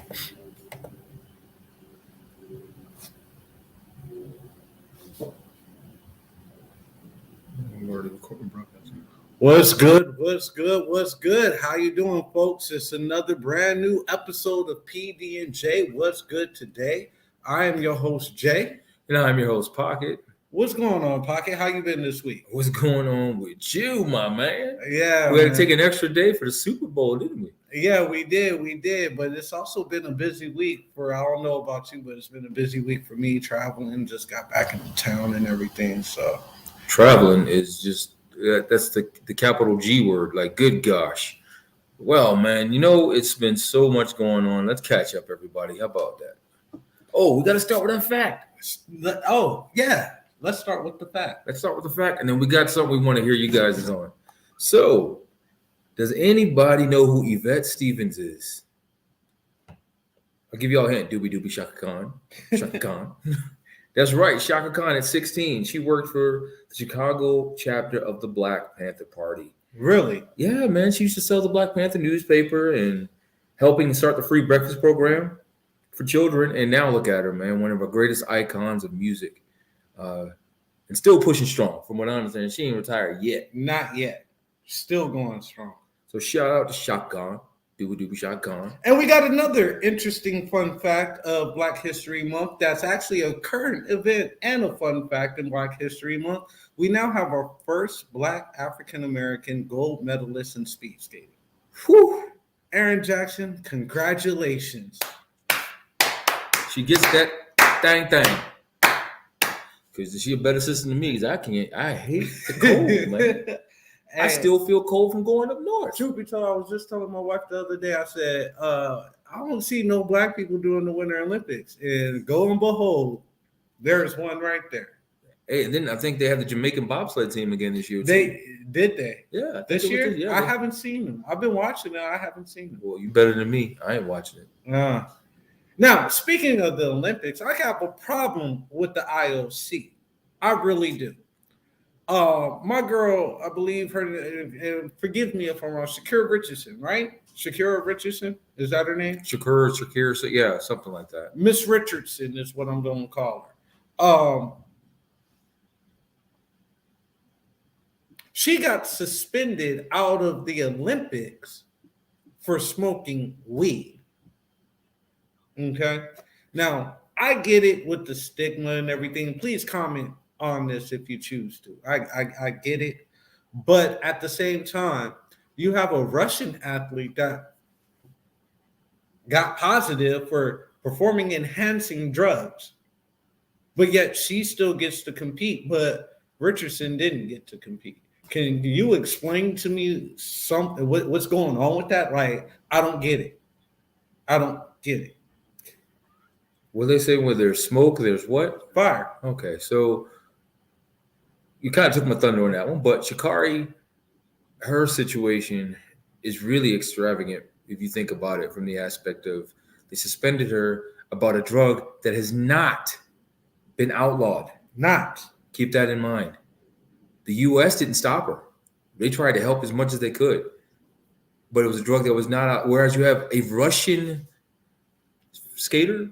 What's good? What's good? What's good? How you doing, folks? It's another brand new episode of PD&J. What's good today? I am your host, Jay. And I'm your host, Pocket. What's going on, Pocket? How you been this week? What's going on with you, my man? Yeah, we had to take an extra day for the Super Bowl, didn't we? Yeah, we did. But it's also been a busy week for, I don't know about you, but it's been a busy week for me traveling. Just got back into town and everything. So traveling is just, that's the capital G word. Like, good gosh. Well, man, it's been so much going on. Let's catch up, everybody. How about that? Oh, we got to start with that fact. Oh, yeah. Let's start with the fact. And then we got something we want to hear you guys on. So, does anybody know who Yvette Stevens is? I'll give you all a hint. Doobie Shaka Khan. Shaka Khan. That's right. Shaka Khan at 16. She worked for the Chicago chapter of the Black Panther Party. Really? Yeah, man. She used to sell the Black Panther newspaper and helping start the free breakfast program for children. And now look at her, man. One of our greatest icons of music. And still pushing strong, from what I understand. She ain't retired yet. Not yet. Still going strong. So shout out to Shotgun, Doobie Shotgun. And we got another interesting fun fact of Black History Month. That's actually a current event and a fun fact in Black History Month. We now have our first Black African-American gold medalist in speed skating. Whew! Erin Jackson, congratulations. She gets that thing. Because she a better system than me. Because I hate the cold, man. Hey, I still feel cold from going up north. Truth be told, I was just telling my wife the other day, I said, I don't see no Black people doing the Winter Olympics. And go and behold, there's one right there. Hey, and then I think they have the Jamaican bobsled team again this year. Did they? Yeah. This year? Yeah, I haven't seen them. I've been watching it. I haven't seen them. Well, you better than me. I ain't watching it. Now, speaking of the Olympics, I have a problem with the IOC. I really do. My girl, I believe her, and forgive me if I'm wrong, Shakira Richardson, right? Shakira Richardson, is that her name? Shakira, yeah, something like that. Miss Richardson is what I'm going to call her. She got suspended out of the Olympics for smoking weed. Okay. Now, I get it with the stigma and everything. Please comment on this if you choose to. I get it. But at the same time, you have a Russian athlete that got positive for performing enhancing drugs, but yet she still gets to compete, but Richardson didn't get to compete. Can you explain to me something? What's going on with that? Like, I don't get it. What they say when there's smoke, there's what? Fire. Okay, so you kind of took my thunder on that one, but Sha'Carri, her situation is really extravagant if you think about it from the aspect of they suspended her about a drug that has not been outlawed. Not. Keep that in mind. The U.S. didn't stop her. They tried to help as much as they could, but it was a drug that was not out. Whereas you have a Russian skater,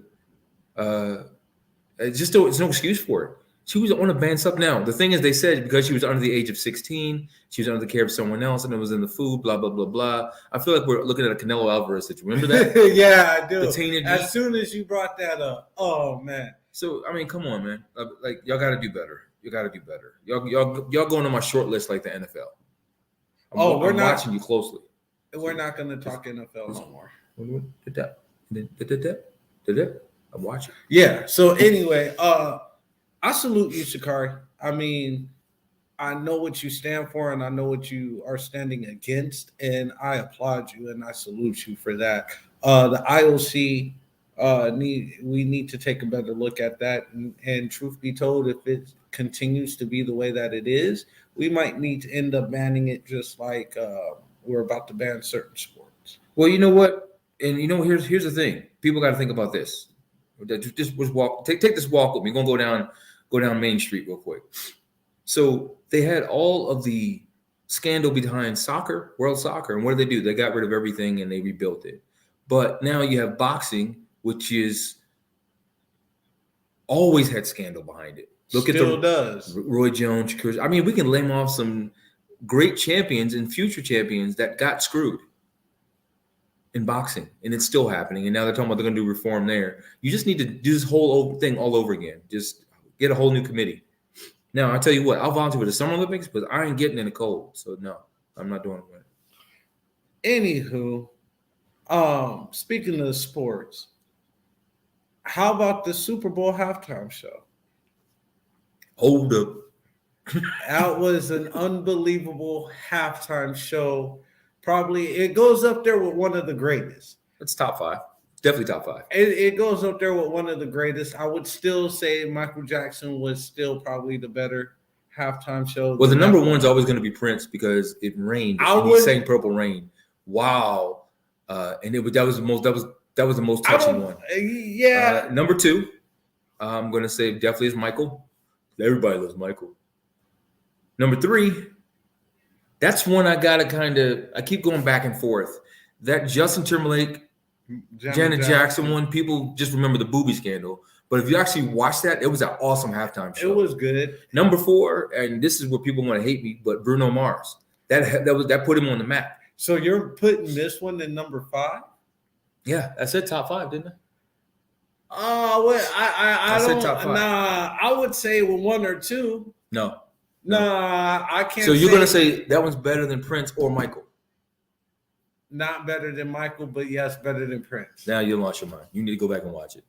it's no excuse for it. She was on a banned sub. Now, the thing is, they said because she was under the age of 16, she was under the care of someone else, and it was in the food, blah, blah, blah, blah. I feel like we're looking at a Canelo Alvarez situation. Remember that? Yeah, I do. The tainted as soon as you brought that up, oh, man. So, I mean, come on, man. Like, y'all got to do better. You got to do better. Y'all going on my short list like the NFL. I'm watching you closely. We're not going to talk NFL no more. I'm watching. Yeah. So anyway, I salute you, Sha'Carri. I mean, I know what you stand for, and I know what you are standing against, and I applaud you and I salute you for that. The IOC we need to take a better look at that. And truth be told, if it continues to be the way that it is, we might need to end up banning it, just like we're about to ban certain sports. Well, you know what? And here's the thing. People got to think about this. Just take this walk with me. We're gonna go down Main Street real quick. So they had all of the scandal behind soccer, world soccer, and what did they do? They got rid of everything and they rebuilt it. But now you have boxing, which is always had scandal behind it. Look Still at the does. Roy Jones. I mean, we can name off some great champions and future champions that got screwed in boxing, and it's still happening. And now they're talking about they're going to do reform there. You just need to do this whole thing all over again. Just get a whole new committee. Now, I tell you what, I'll volunteer for the Summer Olympics, but I ain't getting in the cold. So no, I'm not doing it. Anywho, speaking of sports, how about the Super Bowl halftime show? Hold up. That was an unbelievable halftime show. Probably it goes up there with one of the greatest. It's top 5. Definitely top 5. It goes up there with one of the greatest. I would still say Michael Jackson was still probably the better halftime show. Well, the number one's always going to be Prince because it rained. He sang "Purple Rain." Wow, and that was the most touching one. Yeah. Number 2, I'm going to say definitely is Michael. Everybody loves Michael. Number 3, that's one I keep going back and forth. That Justin Timberlake, Janet Jackson one, people just remember the booby scandal. But if you actually watch that, it was an awesome halftime show. It was good. Number 4, and this is where people want to hate me, but Bruno Mars. That put him on the map. So you're putting this one in number 5? Yeah, I said top 5, didn't I? Well, I said don't. top 5. Nah, I would say 1 or 2. No. Nah, I can't. So you're gonna say that one's better than Prince or Michael? Not better than Michael, but yes, better than Prince. Now you lost your mind. You need to go back and watch it.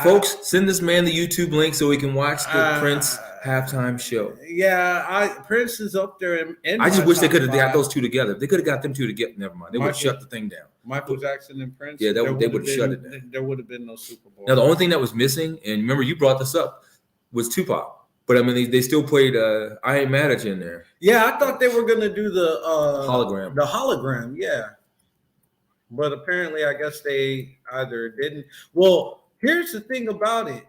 Folks, send this man the YouTube link so he can watch the Prince halftime show. Yeah, Prince is up there. I just wish they could have got those two together. If they could have got them two together, never mind. They would have shut the thing down. Michael Jackson and Prince. Yeah, they would have shut it down. There would have been no Super Bowl. Now, the only thing that was missing, and remember you brought this up, was Tupac. But I mean, they still played "I Ain't Mad at You" in there. Yeah, I thought they were gonna do the hologram. The hologram, yeah. But apparently, I guess they either didn't. Well, here's the thing about it.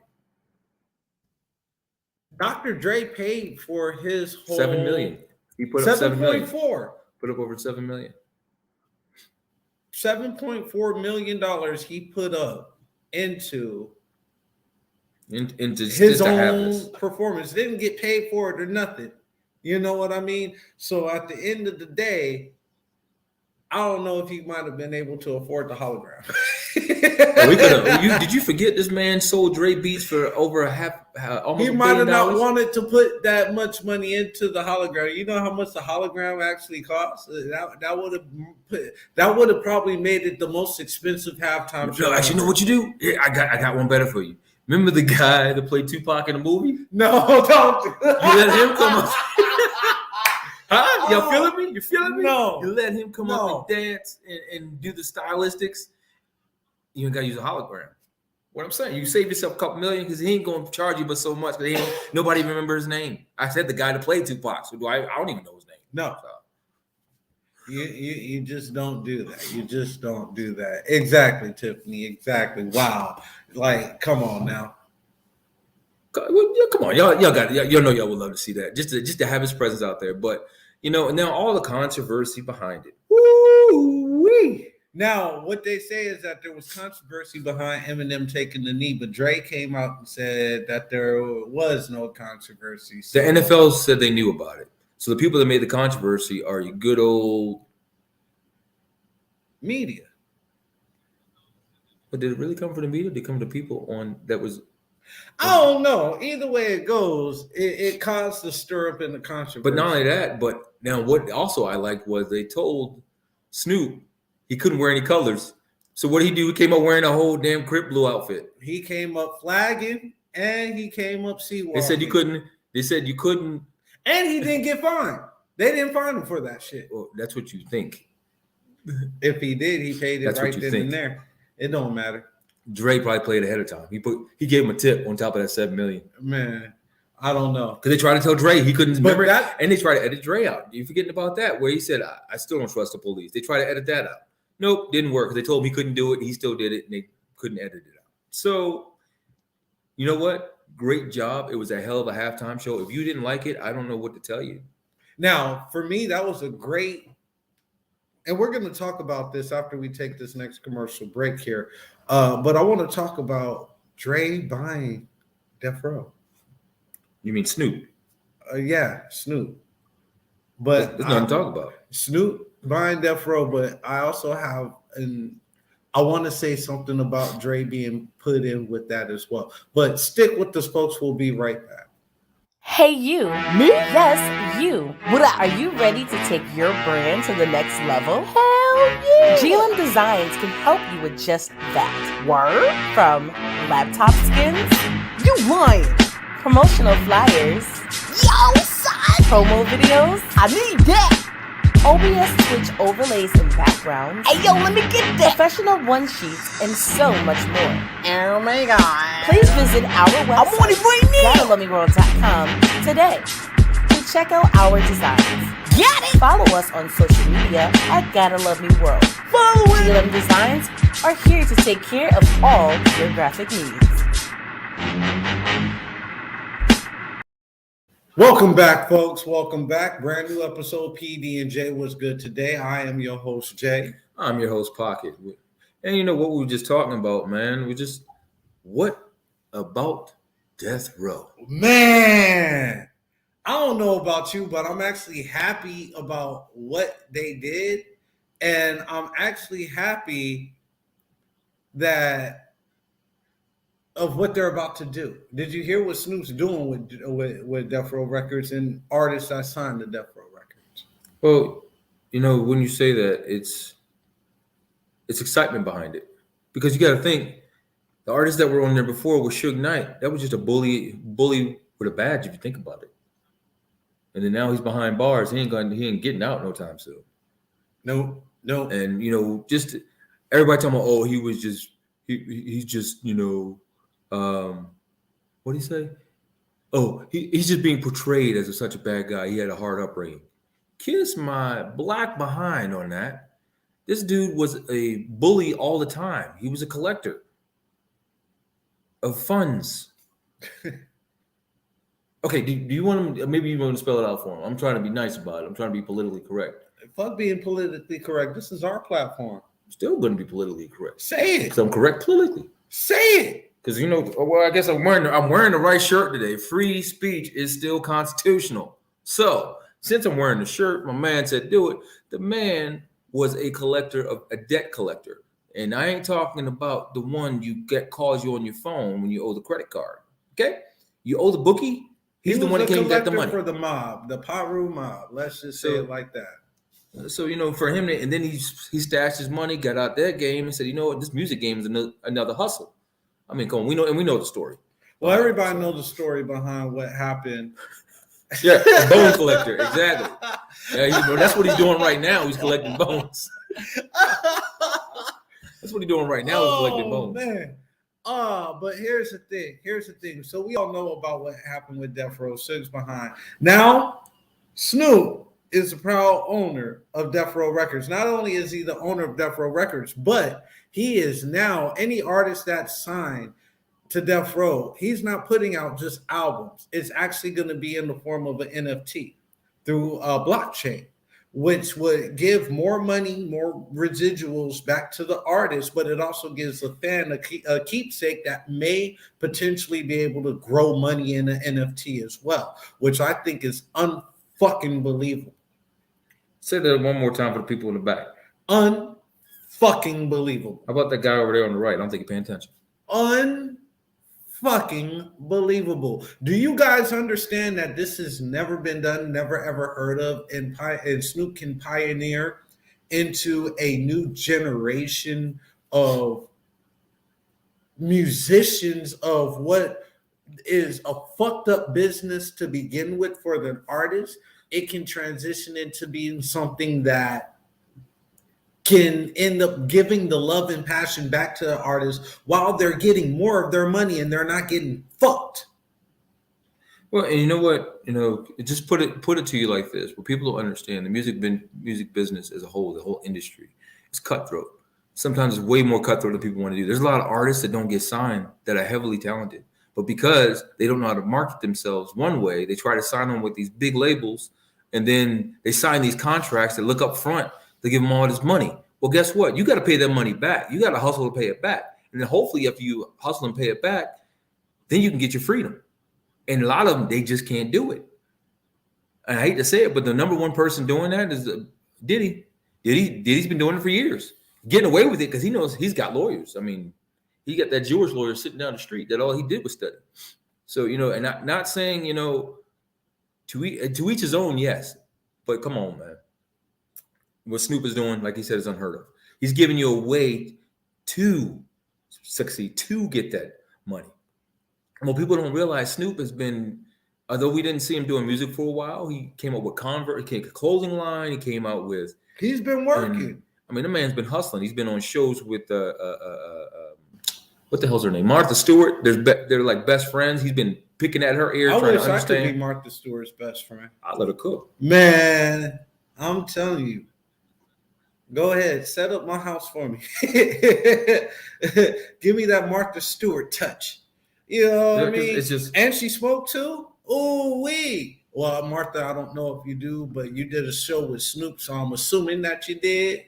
Dr. Dre paid for his whole $7 million. He put up $7 million. 7.4. Put up over $7 million. $7.4 million he put up into his his own performance. Didn't get paid for it or nothing. You know what I mean? So at the end of the day, I don't know if he might have been able to afford the hologram. Did you forget this man sold Dre beats for over almost he might have not wanted to put that much money into the hologram. You know how much the hologram actually costs? That would have probably made it the most expensive halftime show. No, actually, you know what you do? Yeah, I got one better for you. Remember the guy that played Tupac in the movie? No, don't. You let him come up. Huh? Y'all feeling me? You feeling me? No. You let him come up and dance and do the stylistics. You ain't got to use a hologram. What I'm saying, you save yourself a couple million because he ain't going to charge you but so much because nobody even remember his name. I said the guy that played Tupac, so I don't even know his name. No. So. You just don't do that. You just don't do that. Exactly, Tiffany. Exactly. Wow. Like, come on now. Well, yeah, come on, y'all got it. Y'all know y'all would love to see that. Just to have his presence out there. But now all the controversy behind it. Woo-wee. Now, what they say is that there was controversy behind Eminem taking the knee, but Dre came out and said that there was no controversy. So. The NFL said they knew about it. So the people that made the controversy are your good old media. But did it really come from the media? Did it come from the people that was? I don't know. Either way it goes, it caused the stir up in the controversy. But not only that, but now what also I liked was they told Snoop he couldn't wear any colors. So what did he do? He came up wearing a whole damn Crip Blue outfit. He came up flagging and he came up seawalking. They said you couldn't. They said you couldn't. And he didn't get fined. They didn't fine him for that shit. Well, that's what you think. If he did, he paid it right then and there. It don't matter. Dre probably played ahead of time. He gave him a tip on top of that $7 million. Man, I don't know. Because they tried to tell Dre he couldn't remember that, and they tried to edit Dre out. You forgetting about that? Where he said, "I still don't trust the police." They tried to edit that out. Nope, didn't work. They told him he couldn't do it. He still did it, and they couldn't edit it out. So, you know what? Great job. It was a hell of a halftime show. If you didn't like it, I don't know what to tell you. Now, for me, that was a great and we're going to talk about this after we take this next commercial break here. But I want to talk about Dre buying Death Row. You mean Snoop? Yeah, Snoop. But there's nothing to talk about. Snoop buying Death Row, but I also have I want to say something about Dre being put in with that as well. But stick with the spokes. We'll be right back. Hey, you. Me? Yes, you. What up? Are you ready to take your brand to the next level? Hell yeah! GLM Designs can help you with just that. Word? From laptop skins? You lying! Promotional flyers? Yo, son! Promo videos? I need that! OBS Twitch overlays and backgrounds. Hey, yo, let me get that! Professional one-sheets and so much more. Oh my God. Please visit our website, I'm on it right now. GottaLoveMeWorld.com today to check out our designs. Got it! Follow us on social media at Gotta Love Me World. Follow it! GLM Designs are here to take care of all your graphic needs. Welcome back, folks. Welcome back. Brand new episode, PD&J. What's good today? I am your host, Jay. I'm your host, Pocket. And you know what we were just talking about, man? What about Death Row? Man, I don't know about you, but I'm actually happy about what they did. And I'm actually happy of what they're about to do. Did you hear what Snoop's doing with Death Row Records and artists that signed to Death Row Records? Well, you know, when you say that, it's excitement behind it. Because you got to think, the artists that were on there before was Suge Knight. That was just a bully with a badge, if you think about it. And then now he's behind bars. He ain't getting out no time soon. No. And you know, just everybody talking about, oh, he's just, you know, what do you say? Oh, he's just being portrayed as such a bad guy. He had a hard upbringing. Kiss my black behind on that. This dude was a bully all the time. He was a collector of funds. Okay, do you want him? Maybe you want to spell it out for him. I'm trying to be nice about it. I'm trying to be politically correct. Fuck being politically correct. This is our platform. I'm still going to be politically correct. Say it. Because I'm correct politically. Say it. Because, you know, well, I guess I'm wearing the right shirt today. Free speech is still constitutional. So since I'm wearing the shirt, my man said do it. The man was a debt collector. And I ain't talking about the one calls you on your phone when you owe the credit card. Okay? You owe the bookie. He's the one that came and got the money. For the mob, the Paru mob. Let's just say it like that. So, you know, for him, and then he stashed his money, got out that game and said, you know what, this music game is another hustle. I mean, come on, we know the story. Well, everybody knows the story behind what happened. Yeah, bone collector, exactly. Yeah, that's what he's doing right now. He's collecting bones. That's what he's doing right now. He's collecting bones. Man. But here's the thing. So we all know about what happened with Death Row. Suge's behind. Now, Snoop is the proud owner of Death Row Records. Not only is he the owner of Death Row Records, but he is now any artist that's signed to Death Row. He's not putting out just albums. It's actually going to be in the form of an NFT through a blockchain, which would give more money, more residuals back to the artist, but it also gives the fan a keepsake that may potentially be able to grow money in an NFT as well, which I think is unfucking believable. Say that one more time for the people in the back. Unfucking believable. How about that guy over there on the right? I don't think you're paying attention. Unfucking believable. Do you guys understand that this has never been done, never ever heard of, and Snoop can pioneer into a new generation of musicians of what is a fucked up business to begin with for the artist? It can transition into being something that can end up giving the love and passion back to the artists while they're getting more of their money and they're not getting fucked. Well, and you know what? You know, just put it to you like this: where people don't understand the music business as a whole, the whole industry, it's cutthroat. Sometimes it's way more cutthroat than people want to do. There's a lot of artists that don't get signed that are heavily talented, but because they don't know how to market themselves one way, they try to sign them with these big labels, and then they sign these contracts that look up front They give him all this money. Well, guess what? You got to pay that money back. You got to hustle to pay it back. And then hopefully if you hustle and pay it back, then you can get your freedom. And a lot of them, they just can't do it. And I hate to say it, but the number one person doing that is Diddy. Diddy's been doing it for years, getting away with it because he knows he's got lawyers. I mean, he got that Jewish lawyer sitting down the street that all he did was study. So, and not saying, to each his own, yes. But come on, man. What Snoop is doing, like he said, is unheard of. He's giving you a way to succeed, to get that money. Well, people don't realize Snoop has been, although we didn't see him doing music for a while, he came up with Convert, he came a clothing line, he came out with. He's been working. The man's been hustling. He's been on shows with what the hell's her name? Martha Stewart. They're like best friends. He's been picking at her ear, I trying wish to I understand. could be Martha Stewart's best friend. I'll let her cook. Man, I'm telling you. Go ahead, set up my house for me. Give me that Martha Stewart touch. You know what I mean? It's just, and she spoke too. Ooh wee. Well, Martha, I don't know if you do, but you did a show with Snoop, so I'm assuming that you did.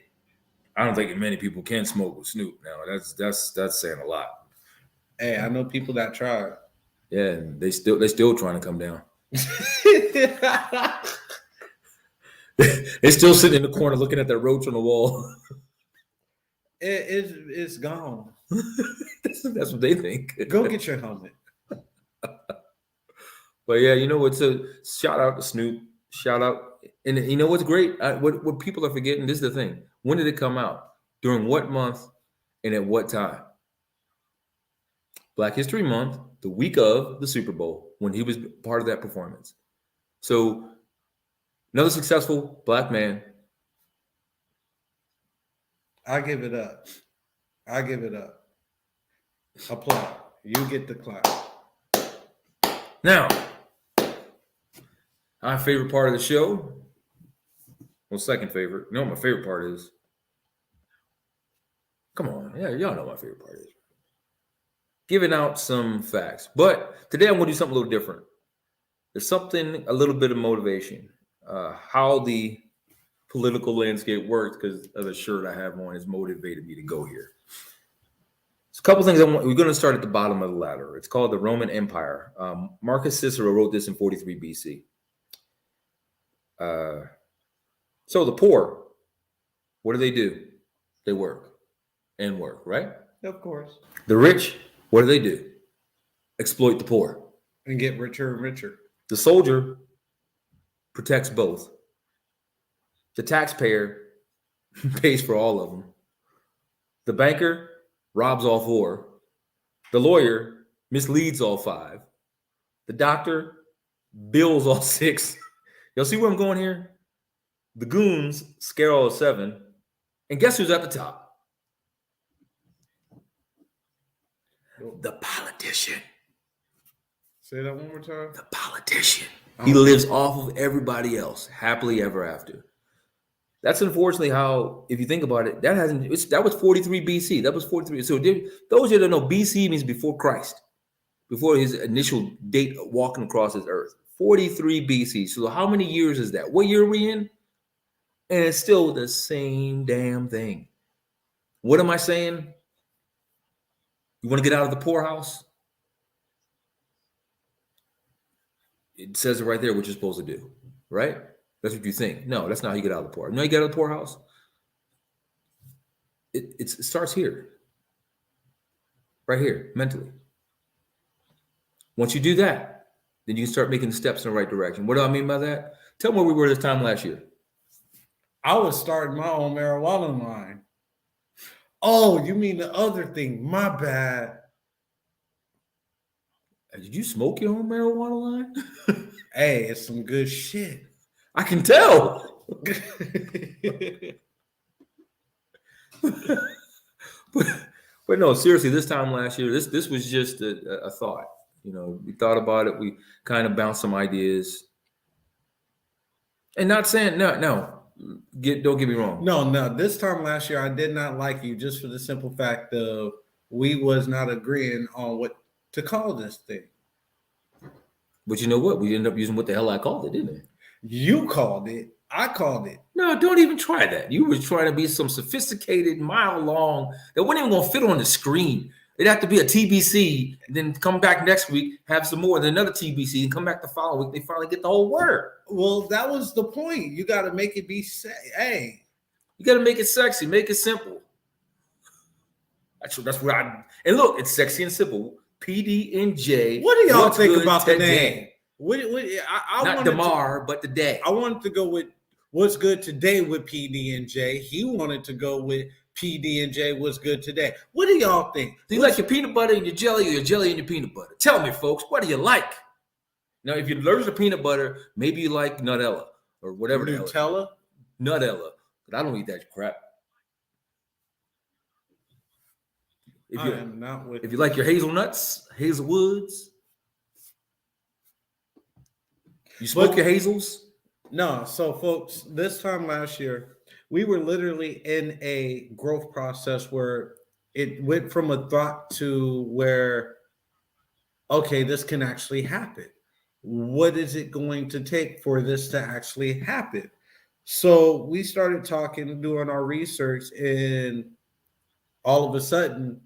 I don't think many people can smoke with Snoop now. That's saying a lot. Hey, I know people that tried. Yeah, and they still trying to come down. They're still sitting in the corner looking at that roach on the wall. It's gone. That's what they think. Go get your helmet. But yeah, it's a shout out to Snoop. Shout out. And you know what's great? What people are forgetting, this is the thing. When did it come out? During what month and at what time? Black History Month, the week of the Super Bowl, when he was part of that performance. So another successful Black man. I give it up. Applaud. You get the clap. Now, my favorite part of the show. Well, second favorite. You know what my favorite part is? Come on. Yeah, y'all know what my favorite part is. Giving out some facts. But today I'm going to do something a little different. There's something, a little bit of motivation. How the political landscape works, because of the shirt I have on, has motivated me to go here. There's a couple things we're going to start at the bottom of the ladder. It's called the Roman Empire. Marcus Cicero wrote this in 43 BC. So the poor, what do? They work and work, right? Of course. The rich, what do? Exploit the poor. And get richer and richer. The soldier protects both. The taxpayer pays for all of them. The banker robs all four. The lawyer misleads all five. The doctor bills all six. Y'all see where I'm going here? The goons scare all seven. And guess who's at the top? The politician. Say that one more time. The politician. He lives off of everybody else, happily ever after. That's unfortunately how, if you think about it, that was 43 BC. That was 43. So those who don't know, BC means before Christ, before his initial date walking across this earth. 43 BC. So how many years is that? What year are we in? And it's still the same damn thing. What am I saying? You want to get out of the poorhouse? It says it right there what you're supposed to do, right? That's what you think. No, that's not how you get out of the poor. You know how you get out of the poorhouse? It starts here. Right here, mentally. Once you do that, then you can start making steps in the right direction. What do I mean by that? Tell me where we were this time last year. I was starting my own marijuana line. Oh, you mean the other thing. My bad. Did you smoke your own marijuana line? Hey, it's some good shit. I can tell. but no, seriously, this time last year, this was just a thought. We thought about it. We kind of bounced some ideas. And not saying, no, don't get me wrong. No. This time last year, I did not like you just for the simple fact of we was not agreeing on what to call this thing. But you know what? We ended up using what the hell I called it, didn't we? You called it. I called it. No, don't even try that. You were trying to be some sophisticated, mile long that wasn't even going to fit on the screen. It'd have to be a TBC, and then come back next week, have some more, then another TBC, and come back the following week. They finally get the whole word. Well, that was the point. You got to make it be hey. You got to make it sexy, make it simple. That's what I. And look, it's sexy and simple. PD&J. What do y'all think about the name? Not Damar, but the day. I wanted to go with what's good today with PD&J. He wanted to go with PD&J what's good today. What do y'all think? Do you like your peanut butter and your jelly, or your jelly and your peanut butter? Tell me, folks, what do you like? Now, if you're allergic to peanut butter, maybe you like Nutella or whatever. Nutella? Nutella. But I don't eat that crap. If you like your hazelnuts, hazelwoods, you smoke your hazels? No. So, folks, this time last year, we were literally in a growth process where it went from a thought to where, okay, this can actually happen. What is it going to take for this to actually happen? So we started talking, doing our research, and all of a sudden,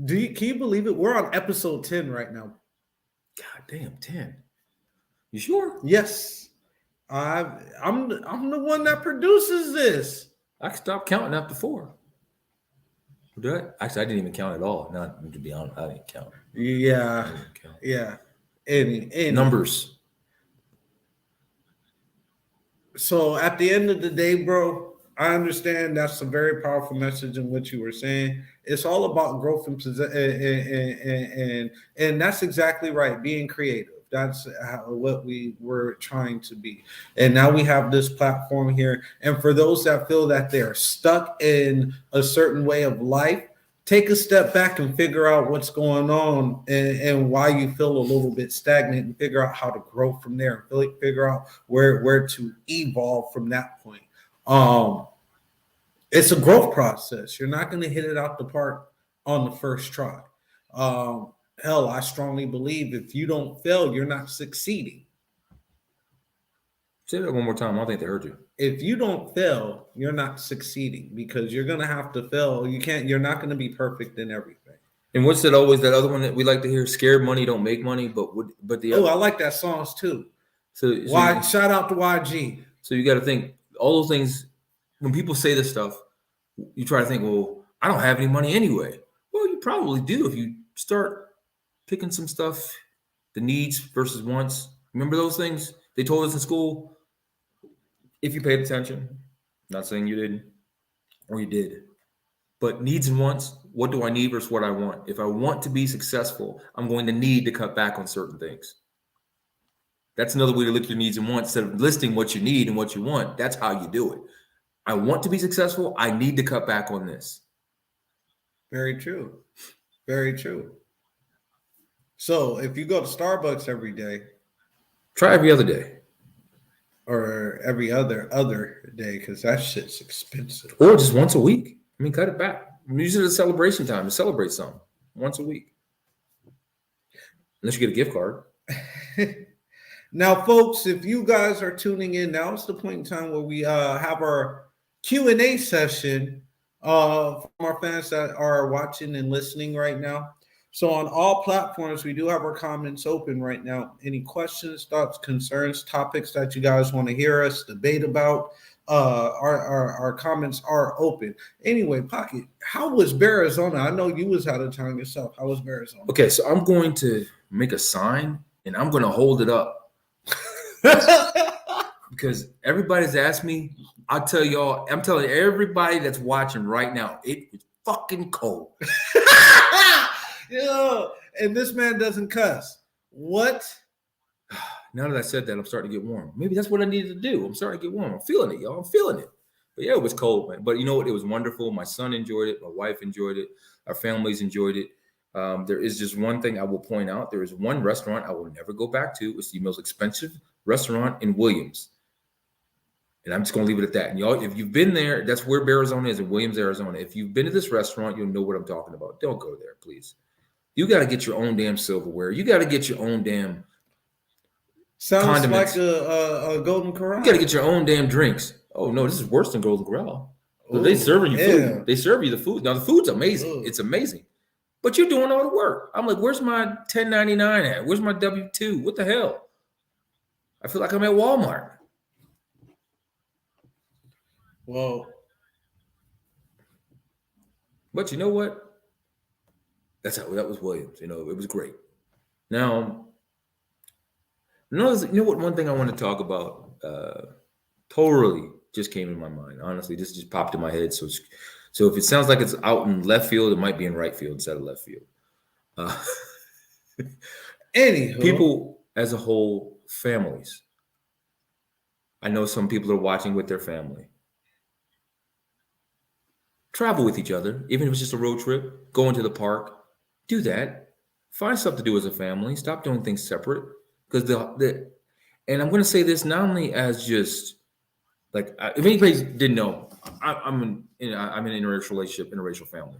can you believe it? We're on episode 10 right now. God damn, 10. You sure? Yes. I'm the one that produces this. I can stop counting after 4. Actually, I didn't even count at all. Not to be honest, I didn't count. Yeah. Count. Yeah. And numbers. So at the end of the day, bro, I understand that's a very powerful message in what you were saying. It's all about growth and that's exactly right. Being creative. That's what we were trying to be. And now we have this platform here. And for those that feel that they're stuck in a certain way of life, take a step back and figure out what's going on and why you feel a little bit stagnant, and figure out how to grow from there. Figure out where to evolve from that point. It's a growth process. You're not going to hit it out the park on the first try. Hell, I strongly believe if you don't fail, you're not succeeding. Say that one more time. I don't think they heard you. If you don't fail, you're not succeeding, because you're going to have to fail. You're not going to be perfect in everything. And what's that other one that we like to hear? Scared money don't make money, but I like that songs too. Shout out to YG. So you got to think all those things. When people say this stuff, you try to think, well, I don't have any money anyway. Well, you probably do if you start picking some stuff, the needs versus wants. Remember those things they told us in school? If you paid attention, not saying you didn't, or you did, but needs and wants, what do I need versus what I want? If I want to be successful, I'm going to need to cut back on certain things. That's another way to look at your needs and wants. Instead of listing what you need and what you want, that's how you do it. I want to be successful. I need to cut back on this. Very true. Very true. So if you go to Starbucks every day, try every other day, or every other day, because that shit's expensive. Or just once a week. I mean, cut it back. Use it as a celebration time to celebrate something once a week. Unless you get a gift card. Now, folks, if you guys are tuning in, now it's the point in time where we have our Q&A session from our fans that are watching and listening right now. So on all platforms, we do have our comments open right now. Any questions, thoughts, concerns, topics that you guys want to hear us debate about, our comments are open. Anyway, Pocket, how was Arizona? I know you was out of town yourself. How was Arizona? Okay, so I'm going to make a sign, and I'm going to hold it up. Because everybody's asked me. I'll tell y'all, I'm telling everybody that's watching right now, it is fucking cold. Yeah, and this man doesn't cuss. What? Now that I said that, I'm starting to get warm. Maybe that's what I needed to do. I'm starting to get warm. I'm feeling it, y'all. I'm feeling it. But yeah, it was cold, man. But you know what? It was wonderful. My son enjoyed it. My wife enjoyed it. Our families enjoyed it. There is just one thing I will point out. There is one restaurant I will never go back to. It's the most expensive restaurant in Williams. And I'm just going to leave it at that. And y'all, if you've been there, that's where Arizona is, in Williams, Arizona. If you've been to this restaurant, you'll know what I'm talking about. Don't go there, please. You got to get your own damn silverware. You got to get your own damn Sounds condiments. like a Golden Corral. You got to get your own damn drinks. Oh no, this is worse than Golden Corral. So they serving you food. They serve you the food. Now the food's amazing. Ooh. It's amazing. But you're doing all the work. I'm like, where's my 1099 at? Where's my W-2? What the hell? I feel like I'm at Walmart. Well, but you know what? That was Williams. You know, it was great. Now, you know what? One thing I want to talk about totally just came in my mind. Honestly, this just popped in my head. So if it sounds like it's out in left field, it might be in right field instead of left field. Anywho, people as a whole, families. I know some people are watching with their family. Travel with each other, even if it's just a road trip, go into the park, do that. Find stuff to do as a family. Stop doing things separate. Because and I'm going to say this not only as just like, if anybody didn't know, I'm in an interracial relationship, interracial family.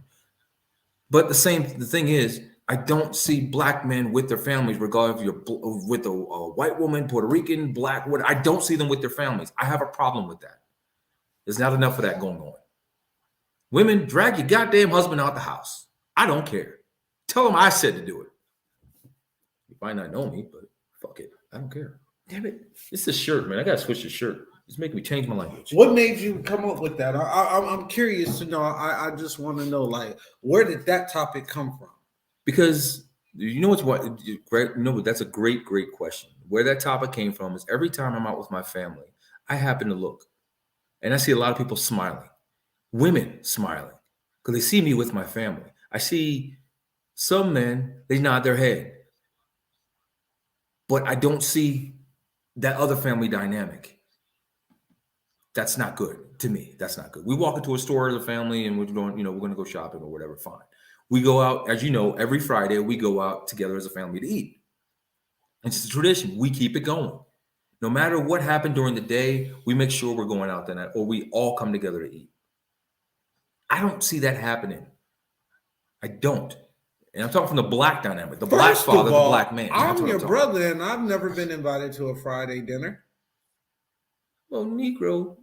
But the thing is, I don't see black men with their families, regardless if you're with a white woman, Puerto Rican, black, what. I don't see them with their families. I have a problem with that. There's not enough of that going on. Women, drag your goddamn husband out the house. I don't care. Tell him I said to do it. You might not know me, but fuck it. I don't care. Damn it. It's a shirt, man. I got to switch the shirt. It's making me change my language. What made you come up with that? I'm curious to know. I just want to know, like, where did that topic come from? Because you know what? No, that's a great question. Where that topic came from is every time I'm out with my family, I happen to look and I see a lot of people smiling. Women smiling because they see me with my family. I see some men, they nod their head. But I don't see that other family dynamic. That's not good to me. That's not good. We walk into a store as a family and we're going to go shopping or whatever. Fine. We go out, as you know, every Friday, we go out together as a family to eat. It's a tradition. We keep it going. No matter what happened during the day, we make sure we're going out that night or we all come together to eat. I don't see that happening. I don't. And I'm talking from the black dynamic, the black father, the black man. I'm your brother, and I've never been invited to a Friday dinner. Well, Negro,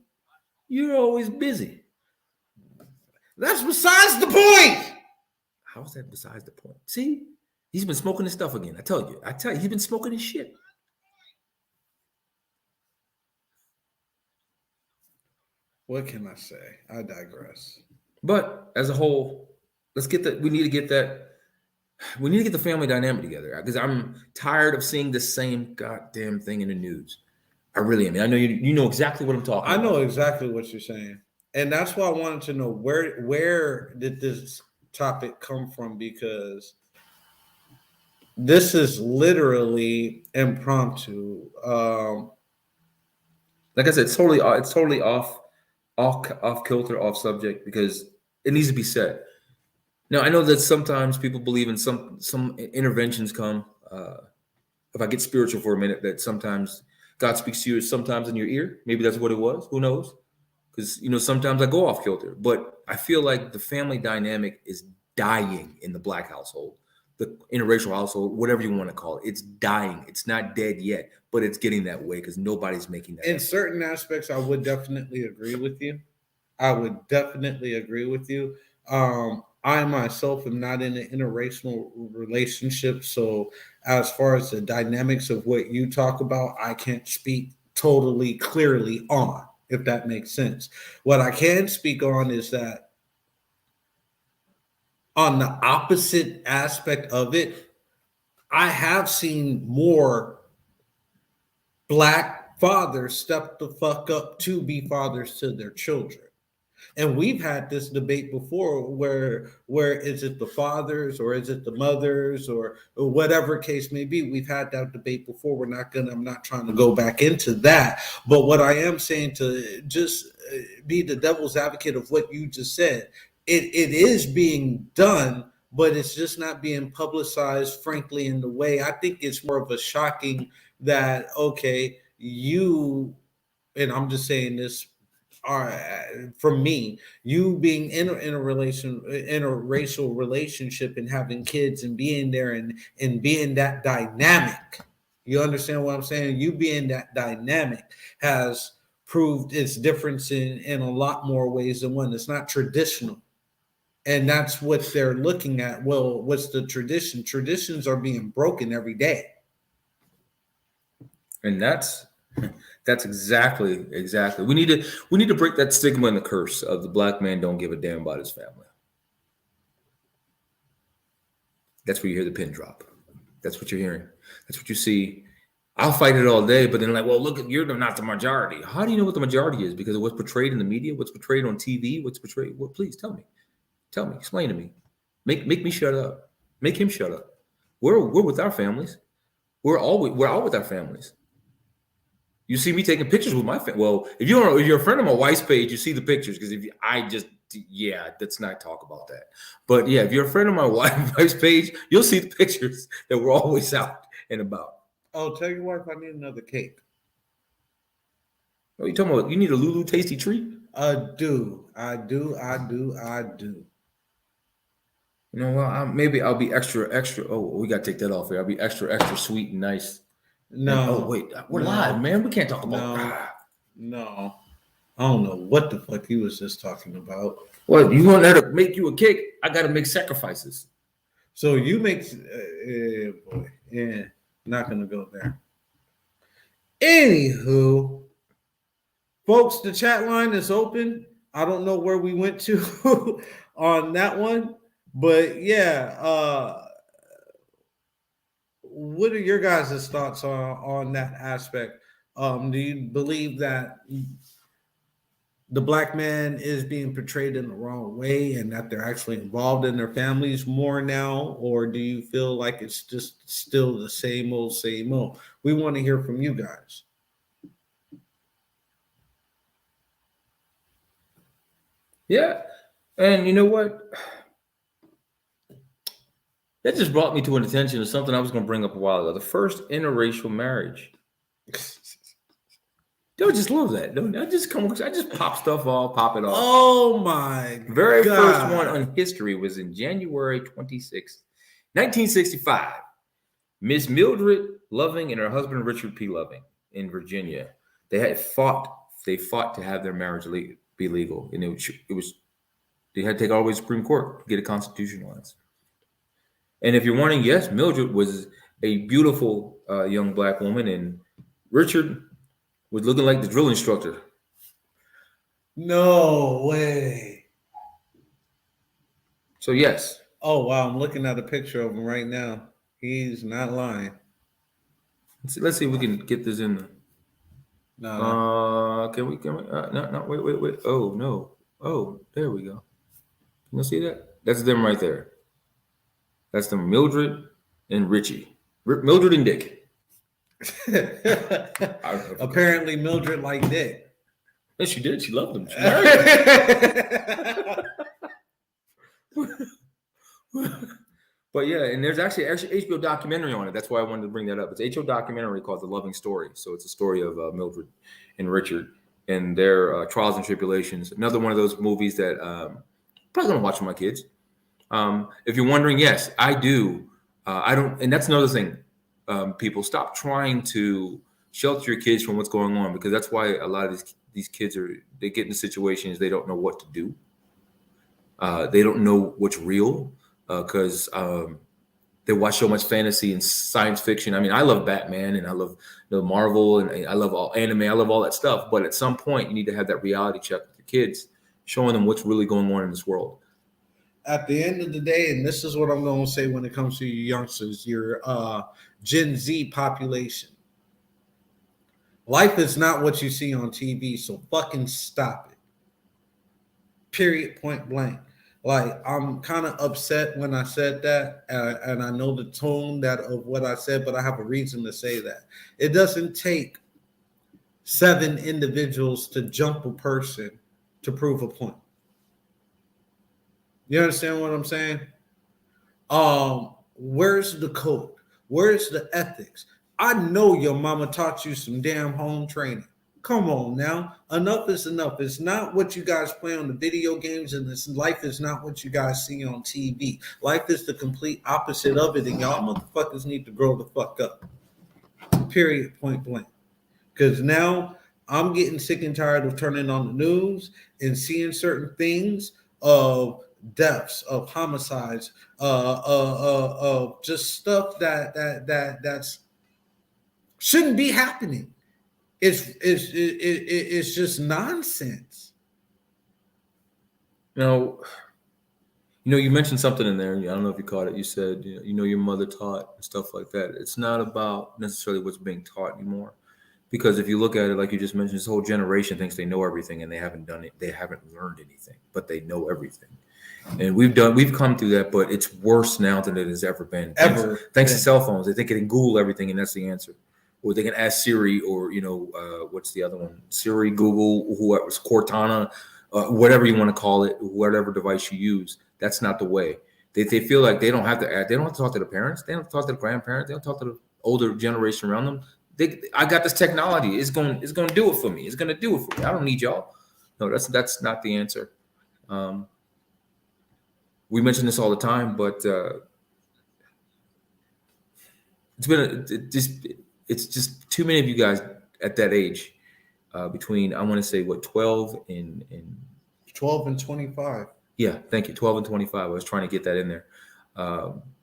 you're always busy. That's besides the point. How is that besides the point? See, he's been smoking his stuff again. I tell you, he's been smoking his shit. What can I say? I digress. But as a whole, we need to get the family dynamic together because I'm tired of seeing the same goddamn thing in the news. I really am. I know you know exactly what I'm talking about. I know exactly what you're saying. And that's why I wanted to know where did this topic come from, because this is literally impromptu. Like I said, it's totally off kilter, off subject, because it needs to be said. Now, I know that sometimes people believe in some interventions come. If I get spiritual for a minute, that sometimes God speaks to you sometimes in your ear. Maybe that's what it was. Who knows? Because, sometimes I go off kilter. But I feel like the family dynamic is dying in the black household, the interracial household, whatever you want to call it. It's dying. It's not dead yet, but it's getting that way because nobody's making that. In certain aspects, I would definitely agree with you. I myself am not in an interracial relationship. So as far as the dynamics of what you talk about, I can't speak totally clearly on, if that makes sense. What I can speak on is that on the opposite aspect of it, I have seen more black fathers step the fuck up to be fathers to their children. And we've had this debate before where is it the fathers or is it the mothers or whatever case may be. We've had that debate before. I'm not trying to go back into that. But what I am saying, to just be the devil's advocate of what you just said, it is being done, but it's just not being publicized, frankly, in the way. I think it's more of a shocking that, okay, and I'm just saying this, from me, you being in a interracial relationship and having kids and being there and being that dynamic, You understand what I'm saying? You being that dynamic has proved its difference in a lot more ways than one. It's not traditional. And that's what they're looking at. Well, what's the tradition? Traditions are being broken every day. And that's exactly. We need to break that stigma and the curse of the black man don't give a damn about his family. That's where you hear the pin drop. That's what you're hearing. That's what you see. I'll fight it all day, but then like, well, look, you're not the majority. How do you know what the majority is? Because of what's portrayed in the media, what's portrayed on TV, what's portrayed. Well, please tell me, explain to me. Make me shut up. Make him shut up. We're with our families. We're all with our families. You see me taking pictures with my family. Well, if you're a friend of my wife's page, you see the pictures because let's not talk about that. But yeah, if you're a friend of my wife's page, you'll see the pictures that we're always out and about. Oh, tell your wife I need another cake. What are you talking about? You need a Lulu tasty treat? I do. You know, well, maybe I'll be extra. Oh, we got to take that off here. I'll be extra sweet and nice. No. Oh, wait. We're live, man. We can't talk about No. I don't know what the fuck he was just talking about. Well, you want her to make you a cake? I got to make sacrifices. So you make... boy. Yeah. Not going to go there. Anywho, folks, the chat line is open. I don't know where we went to on that one. But yeah, what are your guys' thoughts on that aspect? Do you believe that the black man is being portrayed in the wrong way and that they're actually involved in their families more now? Or do you feel like it's just still the same old, same old? We want to hear from you guys. Yeah. And you know what? That just brought me to an attention of something I was going to bring up a while ago. The first interracial marriage. Don't just love that. I just pop stuff off, pop it off. Oh my Very God. first one on history was in January 26, 1965. Miss Mildred Loving and her husband Richard P. Loving in Virginia. They fought to have their marriage be legal, and they had to take all the way to the Supreme Court to get it constitutionalized. And if you're wondering, yes, Mildred was a beautiful young black woman, and Richard was looking like the drill instructor. No way. So yes. Oh wow, I'm looking at a picture of him right now. He's not lying. Let's see if we can get this in. No. Can we? No. Wait. Oh no. Oh, there we go. Can you see that? That's them right there. That's them, Mildred and Richie. Mildred and Dick. Apparently, Mildred liked Dick. Yes, she did. She loved him. She married him. But yeah, and there's actually HBO documentary on it. That's why I wanted to bring that up. It's an HBO documentary called The Loving Story. So it's a story of Mildred and Richard and their trials and tribulations. Another one of those movies that probably gonna watch with my kids. If you're wondering, yes, I do. I don't, and that's another thing. People stop trying to shelter your kids from what's going on, because that's why a lot of these kids they get into situations they don't know what to do. They don't know what's real because they watch so much fantasy and science fiction. I mean, I love Batman and I love Marvel and I love all anime. I love all that stuff. But at some point, you need to have that reality check with your kids, showing them what's really going on in this world. At the end of the day, and this is what I'm going to say when it comes to you youngsters, your Gen Z population. Life is not what you see on TV, so fucking stop it. Period, point blank. Like, I'm kind of upset when I said that, and I know the tone of what I said, but I have a reason to say that. It doesn't take 7 individuals to jump a person to prove a point. You understand what I'm saying? Where's the code? Where's the ethics? I know your mama taught you some damn home training. Come on now. Enough is enough. It's not what you guys play on the video games, and life is not what you guys see on TV. Life is the complete opposite of it, and y'all motherfuckers need to grow the fuck up. period, point blank. Because now I'm getting sick and tired of turning on the news and seeing certain things of deaths, of homicides, of just stuff that's shouldn't be happening. It's just nonsense. Now, you mentioned something in there. I don't know if you caught it. You said, your mother taught and stuff like that. It's not about necessarily what's being taught anymore. Because if you look at it, like you just mentioned, this whole generation thinks they know everything and they haven't done it. They haven't learned anything, but they know everything. And we've come through that, but it's worse now than it has ever been. Thanks to cell phones. They think they can Google everything and that's the answer. Or they can ask Siri or, what's the other one? Siri, Google, whoever's Cortana, whatever you want to call it, whatever device you use. That's not the way. They feel like they don't have to act. They don't have to talk to the parents. They don't have to talk to the grandparents. They don't talk to the older generation around them. I got this technology. It's going to do it for me. It's going to do it for me. I don't need y'all. No, that's not the answer. We mention this all the time, but it's just too many of you guys at that age, between, I want to say 12 and 25. Yeah, thank you. 12 and 25. I was trying to get that in there.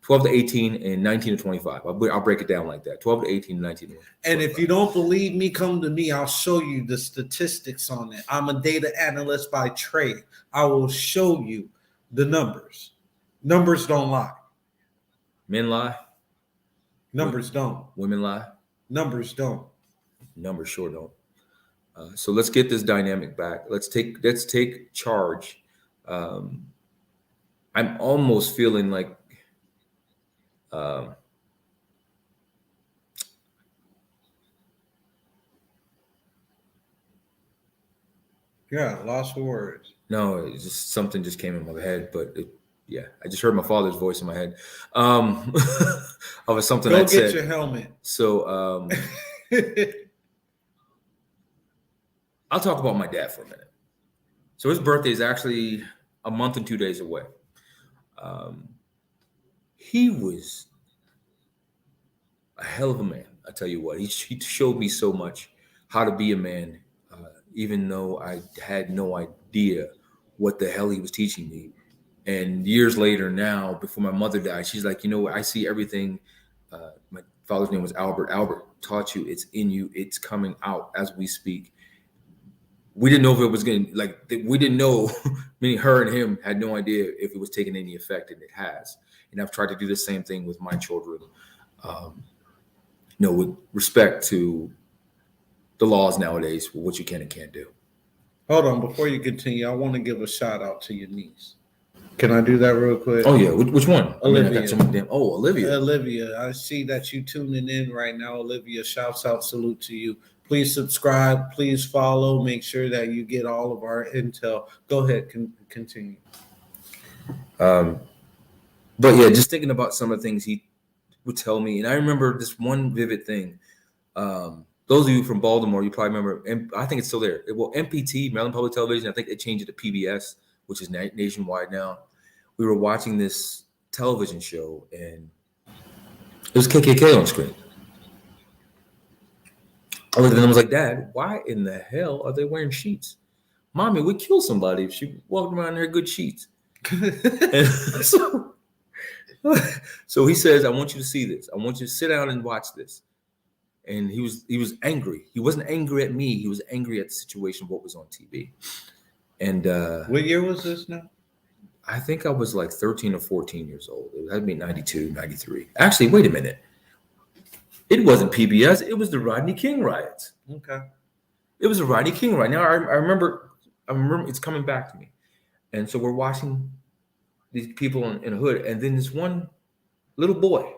12 to 18 and 19 to 25. I'll break it down like that. 12 to 18 and 19 to 25. And if you don't believe me, come to me. I'll show you the statistics on it. I'm a data analyst by trade. I will show you the numbers. Numbers don't lie. Men lie. Numbers don't. Women lie. Numbers don't. Numbers sure don't. So let's get this dynamic back. Let's take charge. I'm almost feeling like lost for words. No, it's just something just came in my head, but I just heard my father's voice in my head. Of something I said. Go get your helmet. So I'll talk about my dad for a minute. So his birthday is actually a month and 2 days away. He was a hell of a man. I tell you what, he showed me so much how to be a man, even though I had no idea what the hell he was teaching me. And years later now, before my mother died, she's like, I see everything. My father's name was Albert. Albert taught you. It's in you. It's coming out as we speak. We didn't know if it was going to, we didn't know, meaning her and him had no idea if it was taking any effect, and it has. And I've tried to do the same thing with my children, with respect to the laws nowadays, for what you can and can't do. Hold on, before you continue, I want to give a shout out to your niece. Can I do that real quick? Oh yeah, which one? Olivia. I got so many damn. Oh, Olivia. Olivia, I see that you tuning in right now. Olivia, shouts out, salute to you. Please subscribe. Please follow. Make sure that you get all of our intel. Go ahead, continue. But yeah, just thinking about some of the things he would tell me, and I remember this one vivid thing. Those of you from Baltimore, you probably remember, and I think it's still there. MPT, Maryland Public Television, I think they changed it to PBS, which is nationwide now. We were watching this television show, and it was KKK on screen. I looked at them and was like, Dad, why in the hell are they wearing sheets? Mommy, we kill somebody if she walked around in her good sheets. And so he says, I want you to see this. I want you to sit down and watch this. And he was angry. He wasn't angry at me. He was angry at the situation, what was on TV. And what year was this now? I think I was like 13 or 14 years old. It had to be 92, 93. Actually, wait a minute. It wasn't PBS. It was the Rodney King riots. Okay. It was the Rodney King riot. Now I remember it's coming back to me. And so we're watching these people in a hood, and then this one little boy,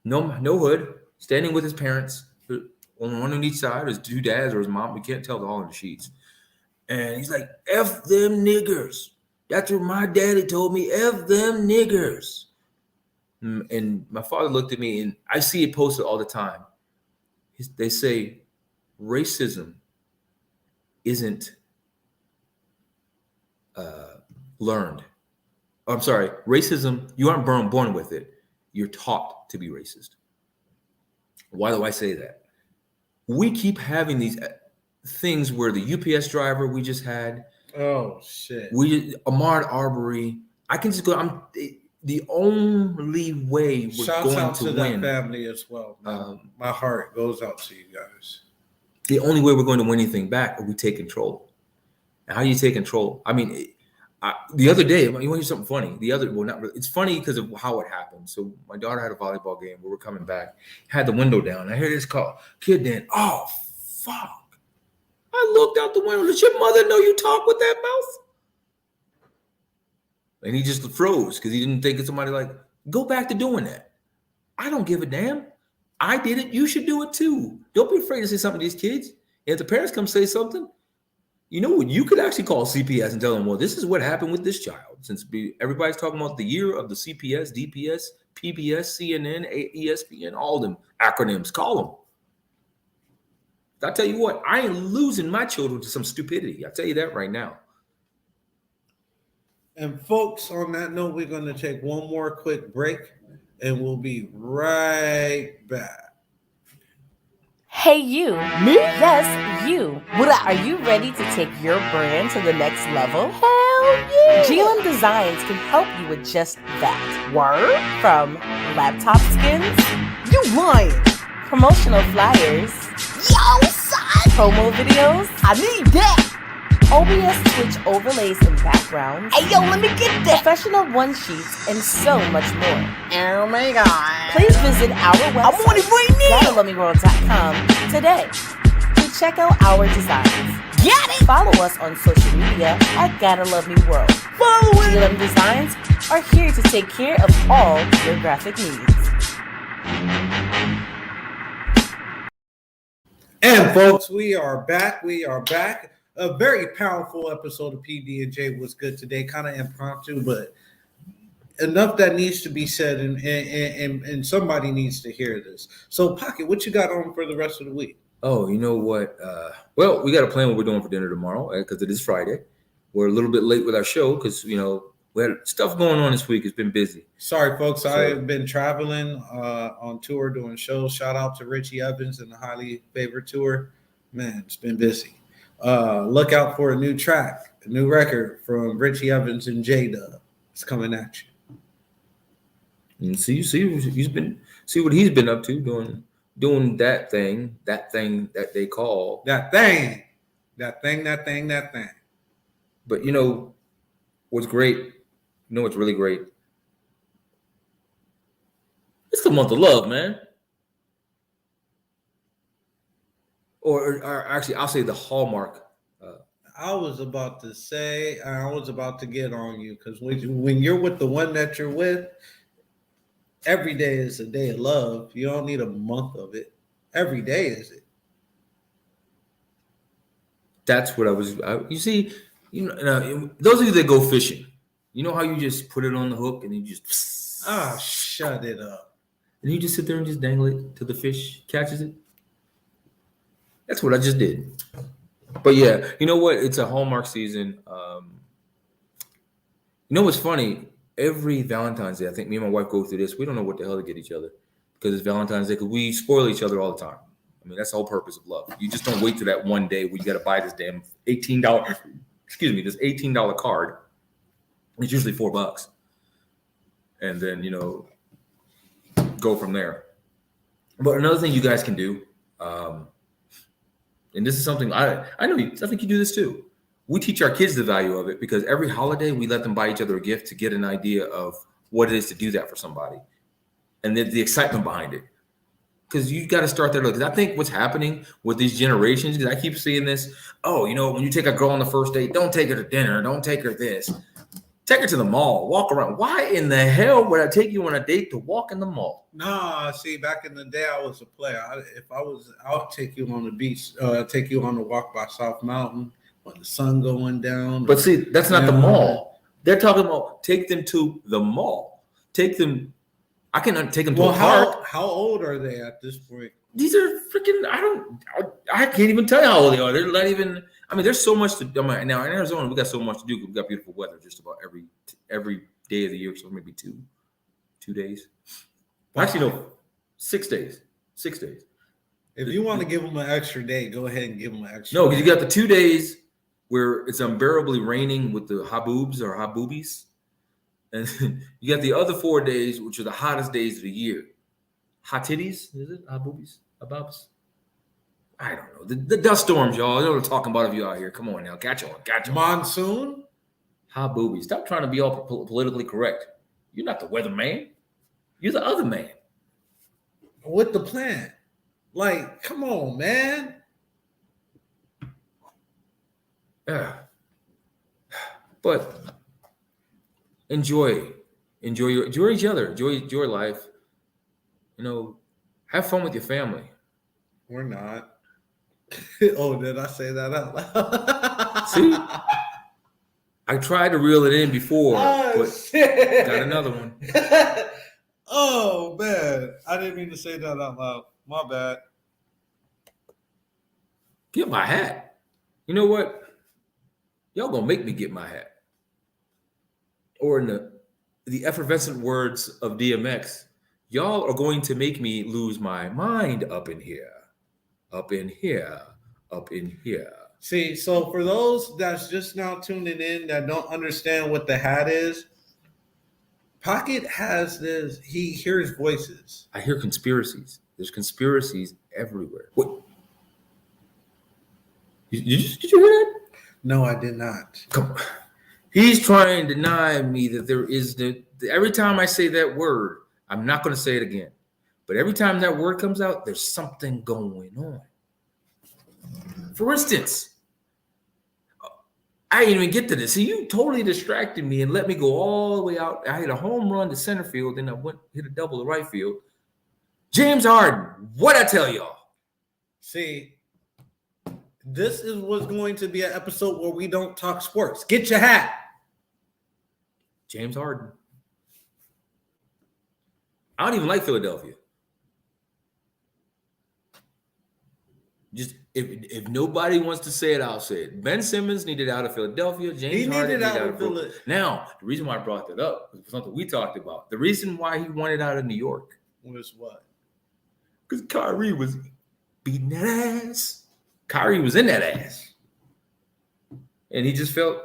no hood, standing with his parents, on one on each side, his two dads or his mom. We can't tell. They're all in the sheets. And he's like, F them niggers. That's what my daddy told me. F them niggers. And my father looked at me, and I see it posted all the time. They say racism isn't learned. I'm sorry, racism, you aren't born with it. You're taught to be racist. Why do I say that? We keep having these things where the UPS driver we just had, Oh shit. Ahmad Arbery. I can just go. The only way we're Shouts going out to to win. that family as well. My heart goes out to you guys. The only way we're going to win anything back is we take control. And how do you take control? I mean, the other day, you want to hear something funny? Not really. It's funny because of how it happened. So my daughter had a volleyball game. We were coming back, had the window down. I hear this kid then. Oh fuck! I looked out the window. Does your mother know you talk with that mouth? And he just froze because he didn't think of somebody like, go back to doing that. I don't give a damn. I did it. You should do it too. Don't be afraid to say something to these kids. And if the parents come say something, you know what? You could actually call CPS and tell them, well, this is what happened with this child. Since everybody's talking about the year of the CPS, DPS, PBS, CNN, ESPN, all them acronyms, call them. I tell you what, I ain't losing my children to some stupidity. I tell you that right now. And folks, on that note, we're going to take one more quick break and we'll be right back. Hey, you. Me? Yes, you. Are you ready to take your brand to the next level? Hell yeah! GLM Designs can help you with just that. Word? From laptop skins? You lying! Promotional flyers? Yo, son! Promo videos? I need that! OBS Twitch overlays and backgrounds. Hey, yo, let me get that! Professional one-sheets and so much more. Oh my god. Please visit our website, I'm on it right now, GottaLoveMeWorld.com today to check out our designs. Get it! Follow us on social media at Gotta Love Me World. Follow it! GLM Designs are here to take care of all your graphic needs. And folks, we are back. A very powerful episode of PD&J was good today, kind of impromptu, but enough that needs to be said, and somebody needs to hear this. So, Pocket, what you got on for the rest of the week? Oh, you know what? Well, we got to plan what we're doing for dinner tomorrow because it is Friday. We're a little bit late with our show because, we had stuff going on this week. It's been busy. Sorry, folks. I have been traveling on tour doing shows. Shout out to Richie Evans and the Highly Favored Tour. Man, it's been busy. Look out for a new track, a new record from Richie Evans and J-Dub. It's coming at you. And see what he's been up to doing that thing that they call that thing. But what's great? What's really great? It's the month of love, man. Or actually, I'll say the hallmark. I was about to get on you because when you're with the one that you're with, every day is a day of love. You don't need a month of it. Every day is it. That's what you see, those of you that go fishing, you know how you just put it on the hook and you just shut it up. And you just sit there and just dangle it till the fish catches it. That's what I just did. But yeah, you know what? It's a Hallmark season. What's funny? Every Valentine's Day, I think me and my wife go through this. We don't know what the hell to get each other because it's Valentine's Day because we spoil each other all the time. I mean, that's the whole purpose of love. You just don't wait till that one day where you got to buy this damn $18. This $18 card. It's usually $4, and then go from there. But another thing you guys can do, and this is something I think you do this too. We teach our kids the value of it because every holiday we let them buy each other a gift to get an idea of what it is to do that for somebody, and then the excitement behind it. Because you got to start there. Because I think what's happening with these generations, because I keep seeing this. Oh, when you take a girl on the first date, don't take her to dinner. Don't take her this. Take her to the mall. Walk around. Why in the hell would I take you on a date to walk in the mall? Nah, see, back in the day, I was a player. I'll take you on the beach. Take you on the walk by South Mountain when the sun going down. But see, that's not the mall. They're talking about take them to the mall. Take them. I can take them to a park. How old are they at this point? These are freaking. I can't even tell you how old they are. They're not even. I mean, there's so much to do. Now in Arizona, we got so much to do. We got beautiful weather just about every day of the year. So maybe two days. Actually, no, 6 days. 6 days. If you want to give them an extra day, go ahead and give them an extra. No, because you got the 2 days where it's unbearably raining with the haboobs or haboobies, and you got the other 4 days, which are the hottest days of the year. Hot titties, is it? Haboobies, hababs. I don't know. The dust storms, y'all. You know what I'm talking about if you out here. Come on now, catch on. Monsoon. Haboobies. Stop trying to be all politically correct. You're not the weatherman. You're the other man. With the plant. Like, come on, man. Yeah. But enjoy each other, enjoy life. You know, have fun with your family. We're not. Oh, did I say that out loud? See, I tried to reel it in before, but shit. got another one. Oh man, I didn't mean to say that out loud. My bad. Get my hat. You know what? Y'all gonna make me get my hat. Or in the effervescent words of DMX, y'all are going to make me lose my mind up in here, up in here, up in here. See, so for those that's just now tuning in that don't understand what the hat is, Pocket has this, he hears voices. I hear conspiracies. There's conspiracies everywhere. What? Did you hear that? No, I did not. Come on. He's trying to deny me that there is every time I say that word, I'm not going to say it again. But every time that word comes out, there's something going on. For instance, I didn't even get to this. See, you totally distracted me and let me go all the way out. I hit a home run to center field, then I hit a double to right field. James Harden, what'd I tell y'all? See, this was going to be an episode where we don't talk sports. Get your hat. James Harden. I don't even like Philadelphia. Just if nobody wants to say it, I'll say it. Ben Simmons needed out of Philadelphia. James Harden needed out of Brooklyn. Now, the reason why I brought that up was something we talked about. The reason why he wanted out of New York was what? Because Kyrie was beating that ass. Kyrie was in that ass. And he just felt.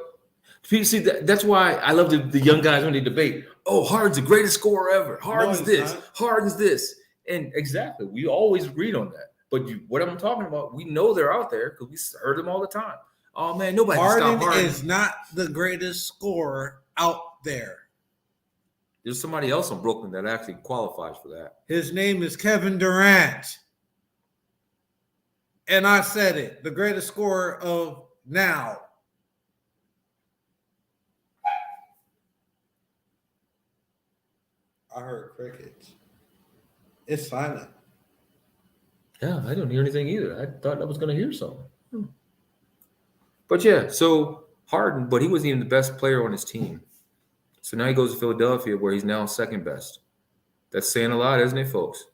See, that's why I love the young guys when they debate. Oh, Harden's the greatest scorer ever. Harden's this. Harden's this. And exactly, we always agreed on that. But what I'm talking about, we know they're out there because we heard them all the time. Oh, man, nobody can stop Harden. Is not the greatest scorer out there. There's somebody else on Brooklyn that actually qualifies for that. His name is Kevin Durant. And I said it, the greatest scorer of now. I heard crickets. It's silent. Yeah, I didn't hear anything either. I thought I was going to hear something. But yeah, so Harden, but he wasn't even the best player on his team. So now he goes to Philadelphia where he's now second best. That's saying a lot, isn't it, folks?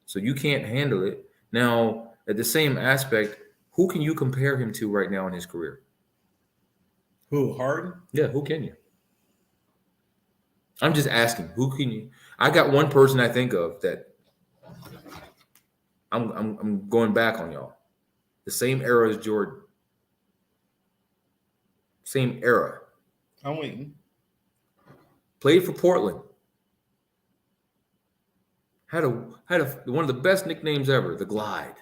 So you can't handle it. Now, at the same aspect, who can you compare him to right now in his career? Who, Harden? Yeah, who can you? I'm just asking, who can you? I got one person I think of that I'm going back on y'all. The same era as Jordan. Same era. I'm waiting. Played for Portland. Had one of the best nicknames ever, the Glide.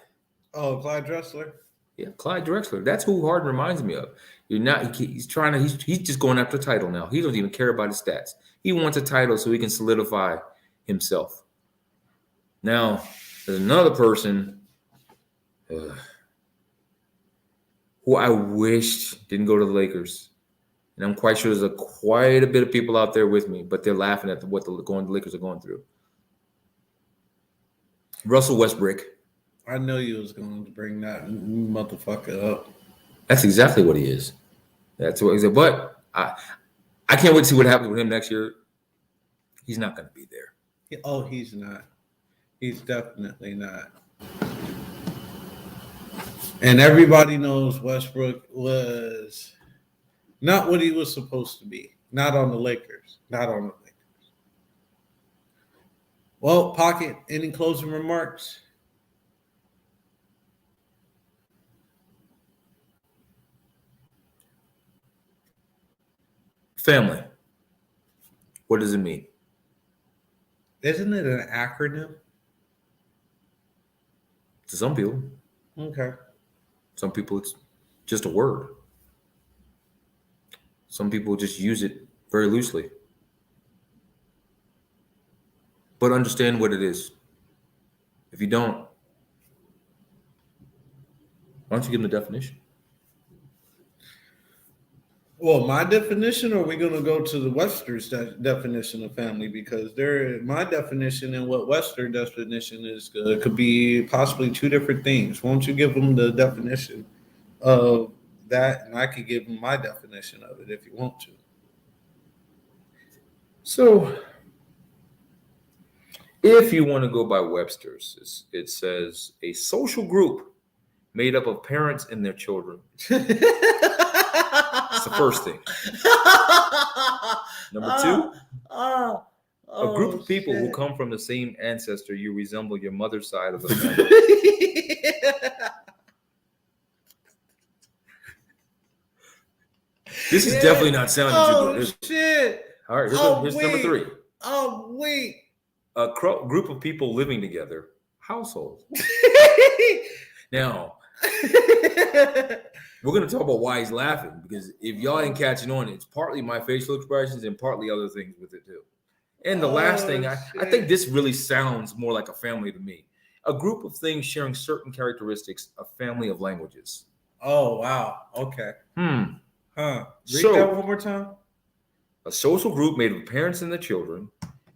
Oh, Clyde Drexler. Yeah, Clyde Drexler. That's who Harden reminds me of. You're not. He's just going after a title now. He doesn't even care about his stats. He wants a title so he can solidify himself. Now, there's another person who I wished didn't go to the Lakers, and I'm quite sure there's quite a bit of people out there with me, but they're laughing at what the Lakers are going through. Russell Westbrook. I know you was going to bring that motherfucker up. That's exactly what he is. That's what he said. But I can't wait to see what happens with him next year. He's not going to be there. Oh, he's not. He's definitely not. And everybody knows Westbrook was not what he was supposed to be. Not on the Lakers. Not on the Lakers. Well, Pocket, any closing remarks? Family. What does it mean? Isn't it an acronym? To some people. Okay. Some people, it's just a word. Some people just use it very loosely. But understand what it is. If you don't, why don't you give them the definition? Well, my definition, or are we going to go to the Western's definition of family? Because my definition and what Western definition is could be possibly two different things. Won't you give them the definition of that, and I could give them my definition of it if you want to. So, if you want to go by Webster's, it says a social group made up of parents and their children. That's the first thing. Number two, a group of people who come from the same ancestor. You resemble your mother's side of the family. This is definitely not sounding too good. Shit. All right, here's number three. Oh, wait. A group of people living together, household. Now, we're going to talk about why he's laughing, because if y'all ain't catching on, it's partly my facial expressions and partly other things with it too. And the last thing, I think this really sounds more like a family to me. A group of things sharing certain characteristics, a family of languages. Oh, wow. Okay. Read that one more time. A social group made of parents and their children,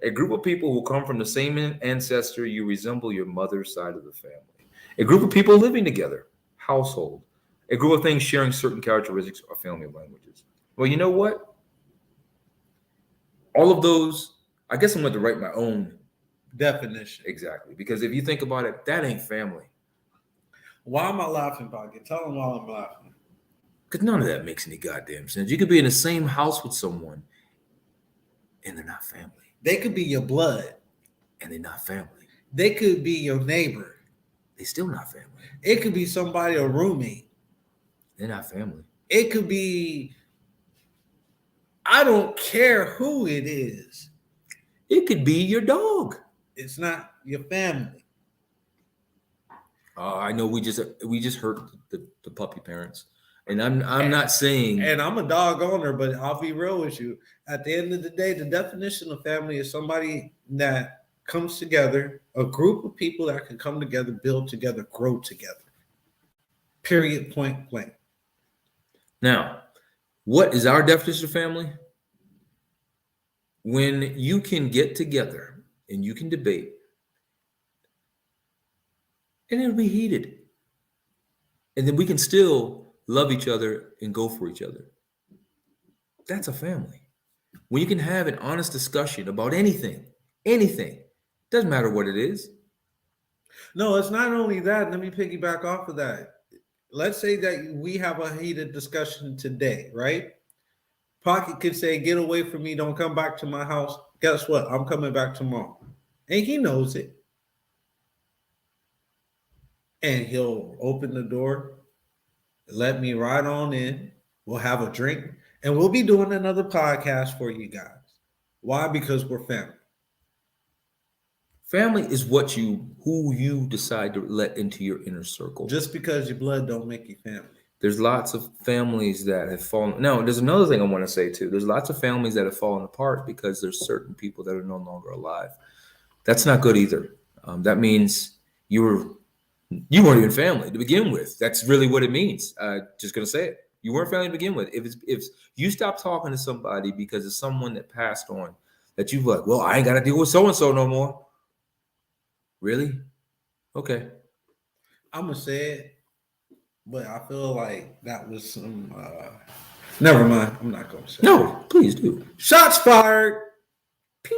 a group of people who come from the same ancestor. You resemble your mother's side of the family. A group of people living together, household. A group of things sharing certain characteristics, a family of languages. Well, you know what? All of those, I guess I'm going to write my own definition. Exactly. Because if you think about it, that ain't family. Why am I laughing, Pocket? Tell them why I'm laughing. Because none of that makes any goddamn sense. You could be in the same house with someone and they're not family. They could be your blood. And they're not family. They could be your neighbor. They're still not family. It could be somebody, a roommate. They're not family. It could be, I don't care who it is. It could be your dog. It's not your family. I know we just hurt the puppy parents. And I'm not saying, and I'm a dog owner, but I'll be real with you. At the end of the day, the definition of family is somebody that comes together, a group of people that can come together, build together, grow together. Period, point blank. Now, what is our definition of family? When you can get together and you can debate, and it'll be heated, and then we can still love each other and go for each other. That's a family. When you can have an honest discussion about anything, doesn't matter what it is. No, it's not only that. Let me piggyback off of that. Let's say that we have a heated discussion today, right? Pocket could say, get away from me, don't come back to my house. Guess what? I'm coming back tomorrow. And he knows it. And he'll open the door, let me ride on in. We'll have a drink, and we'll be doing another podcast for you guys. Why? Because we're family. Family is who you decide to let into your inner circle. Just because your blood don't make you family. There's lots of families that have fallen. No, there's another thing I want to say too. There's lots of families that have fallen apart because there's certain people that are no longer alive. That's not good either. That means you weren't even family to begin with. That's really what it means. Just gonna say it. You weren't family to begin with. If you stop talking to somebody because of someone that passed on, that you've like, well, I ain't got to deal with so and so no more. Really? Okay. I'm gonna say it, but I feel like that was some. Never mind. I'm not gonna say. No, it. Please do. Shots fired. Ping.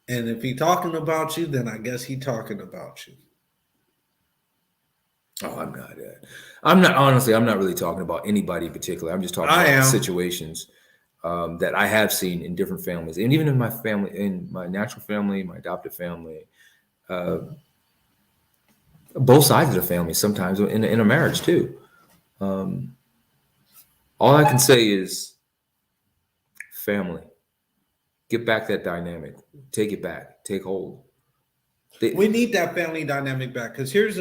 And if he talking about you, then I guess he talking about you. Oh, I'm not. Honestly, I'm not really talking about anybody in particular. I'm just talking about situations that I have seen in different families, and even in my family, in my natural family, my adopted family, both sides of the family. Sometimes in a marriage too. All I can say is family. Get back that dynamic. Take it back. Take hold. We need that family dynamic back, because here's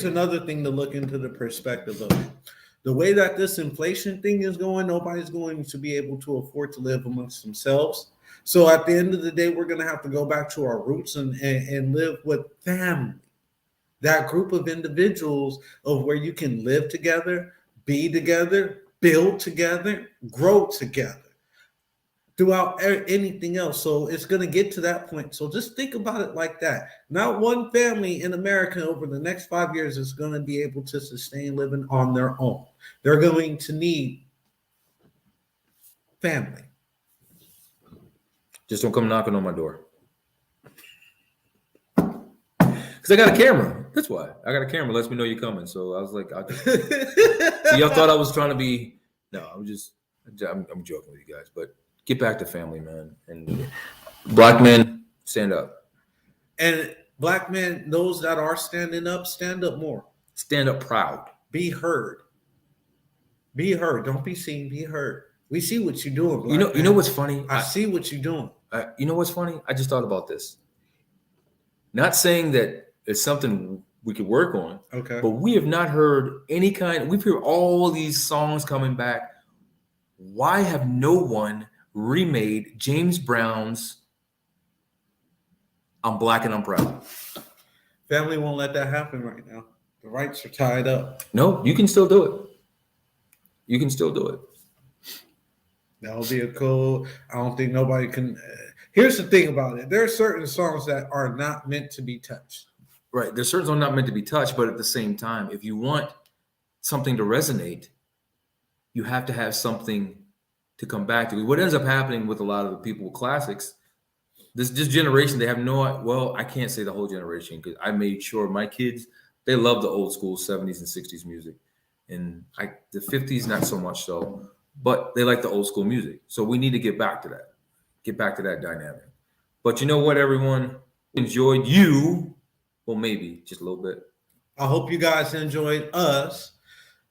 another thing to look into the perspective of it. The way that this inflation thing is going, nobody's going to be able to afford to live amongst themselves. So at the end of the day, we're going to have to go back to our roots and live with family. That group of individuals of where you can live together, be together, build together, grow together throughout anything else. So it's going to get to that point. So just think about it like that. Not one family in America over the next 5 years is going to be able to sustain living on their own. They're going to need family. Just don't come knocking on my door. Because I got a camera. That's why. I got a camera. Lets me know you're coming. So I was like, I'll just... So y'all thought I was trying to be... No, I'm joking with you guys. But get back to family, man. And black men, stand up. And black men, those that are standing up, stand up more. Stand up proud. Be heard. Be heard. Don't be seen. Be heard. We see what you're doing, black You know what's funny? I see what you're doing. You know what's funny? I just thought about this. Not saying that it's something we could work on. Okay. But we have not heard any kind. We've heard all these songs coming back. Why have no one remade James Brown's "I'm Black and I'm Proud"? Family won't let that happen right now. The rights are tied up. No, you can still do it. You can still do it. That would be a cool. I don't think nobody can. Here's the thing about it. There are certain songs that are not meant to be touched. Right. There's certain songs not meant to be touched, but at the same time, if you want something to resonate, you have to have something to come back to. What ends up happening with a lot of the people with classics, this generation, they have no, well, I can't say the whole generation, because I made sure my kids, they love the old school 70s and 60s music. And the 50s, not so much so, but they like the old school music. So we need to get back to that dynamic. But you know what, everyone? Enjoyed you. Well, maybe just a little bit. I hope you guys enjoyed us.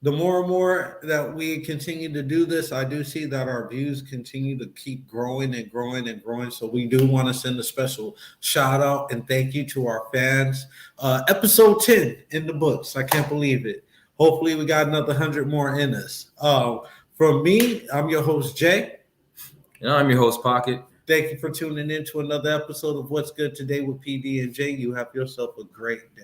The more and more that we continue to do this, I do see that our views continue to keep growing and growing and growing. So we do want to send a special shout out and thank you to our fans. Episode 10 in the books. I can't believe it. Hopefully we got another 100 more in us. From me, I'm your host, Jay. And I'm your host, Pocket. Thank you for tuning in to another episode of What's Good Today with PD&J. You have yourself a great day.